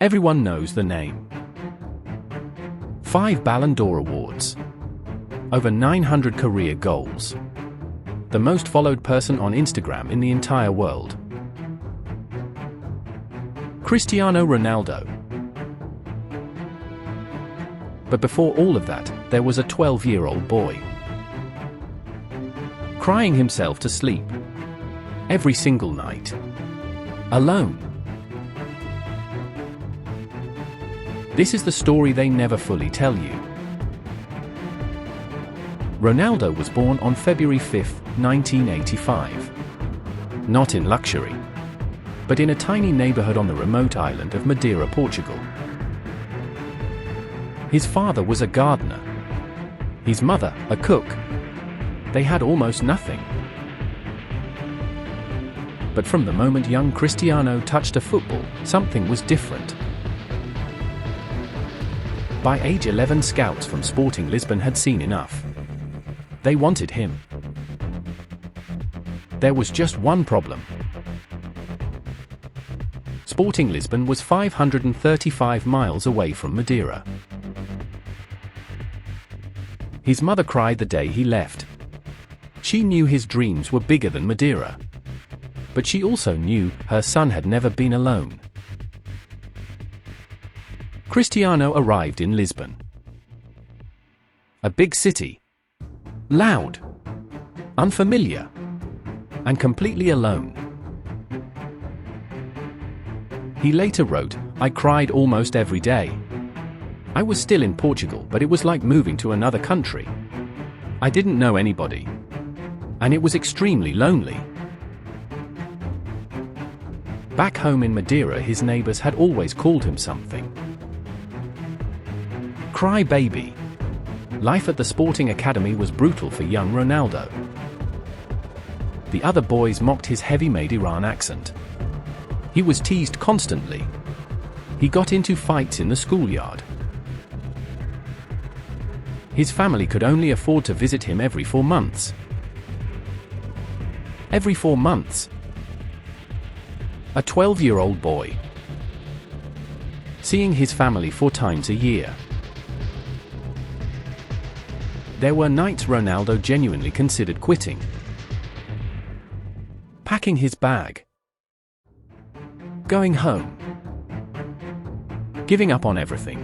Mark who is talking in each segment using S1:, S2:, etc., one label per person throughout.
S1: Everyone knows the name. 5 Ballon d'Or awards. Over 900 career goals. The most followed person on Instagram in the entire world. Cristiano Ronaldo. But before all of that, there was a 12-year-old boy. Crying himself to sleep. Every single night. Alone. This is the story they never fully tell you. Ronaldo was born on February 5, 1985. Not in luxury, but in a tiny neighborhood on the remote island of Madeira, Portugal. His father was a gardener. His mother, a cook. They had almost nothing. But from the moment young Cristiano touched a football, something was different. By age 11, scouts from Sporting Lisbon had seen enough. They wanted him. There was just one problem. Sporting Lisbon was 535 miles away from Madeira. His mother cried the day he left. She knew his dreams were bigger than Madeira. But she also knew her son had never been alone. Cristiano arrived in Lisbon. A big city. Loud. Unfamiliar. And completely alone. He later wrote, "I cried almost every day. I was still in Portugal, but it was like moving to another country. I didn't know anybody. And it was extremely lonely." Back home in Madeira, his neighbors had always called him something. Cry baby. Life at the Sporting Academy was brutal for young Ronaldo. The other boys mocked his heavy Madeiran accent. He was teased constantly. He got into fights in the schoolyard. His family could only afford to visit him every 4 months. Every 4 months. A 12-year-old boy. Seeing his family 4 times a year. There were nights Ronaldo genuinely considered quitting. Packing his bag. Going home. Giving up on everything.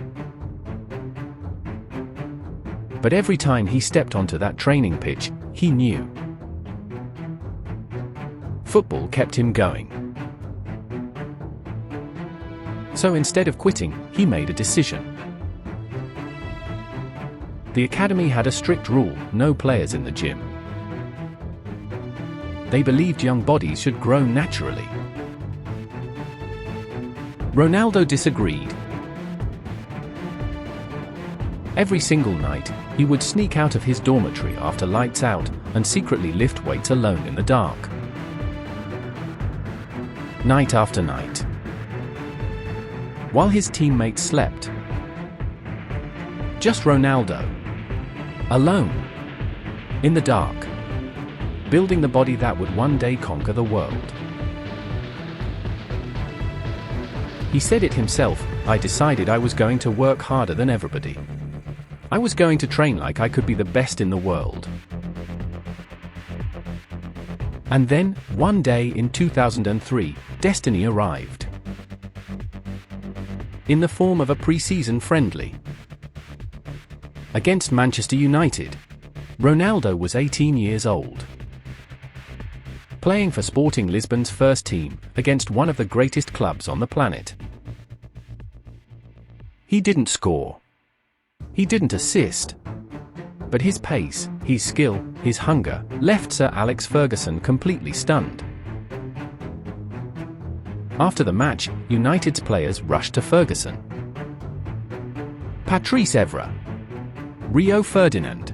S1: But every time he stepped onto that training pitch, he knew. Football kept him going. So instead of quitting, he made a decision. The academy had a strict rule: no players in the gym. They believed young bodies should grow naturally. Ronaldo disagreed. Every single night, he would sneak out of his dormitory after lights out and secretly lift weights alone in the dark. Night after night. While his teammates slept. Just Ronaldo. Alone. In the dark. Building the body that would one day conquer the world. He said it himself, "I decided I was going to work harder than everybody. I was going to train like I could be the best in the world." And then, one day in 2003, destiny arrived. In the form of a pre-season friendly. Against Manchester United. Ronaldo was 18 years old. Playing for Sporting Lisbon's first team, against one of the greatest clubs on the planet. He didn't score. He didn't assist. But his pace, his skill, his hunger, left Sir Alex Ferguson completely stunned. After the match, United's players rushed to Ferguson. Patrice Evra. Rio Ferdinand.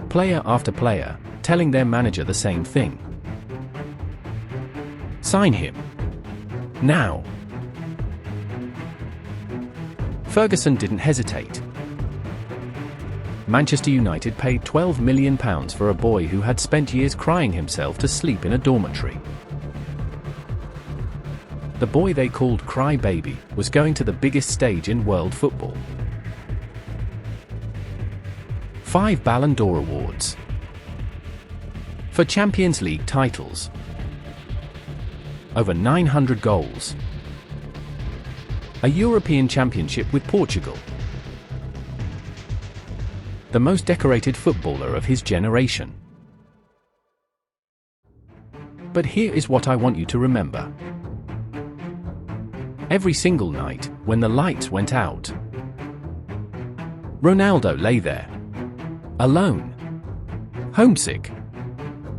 S1: Player after player, telling their manager the same thing. Sign him. Now. Ferguson didn't hesitate. Manchester United paid £12 million for a boy who had spent years crying himself to sleep in a dormitory. The boy they called Cry Baby was going to the biggest stage in world football. 5 Ballon d'Or awards. For Champions League titles. Over 900 goals. A European Championship with Portugal. The most decorated footballer of his generation. But here is what I want you to remember. Every single night, when the lights went out, Ronaldo lay there, alone, homesick,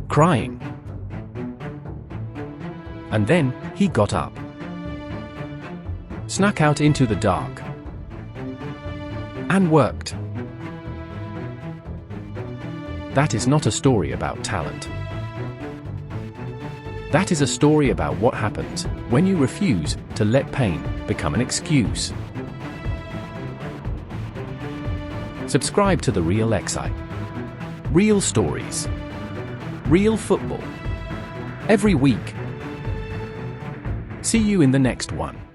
S1: crying. And then, he got up, snuck out into the dark, and worked. That is not a story about talent. That is a story about what happens when you refuse to let pain become an excuse. Subscribe to TheRealXI. Real stories. Real football. Every week. See you in the next one.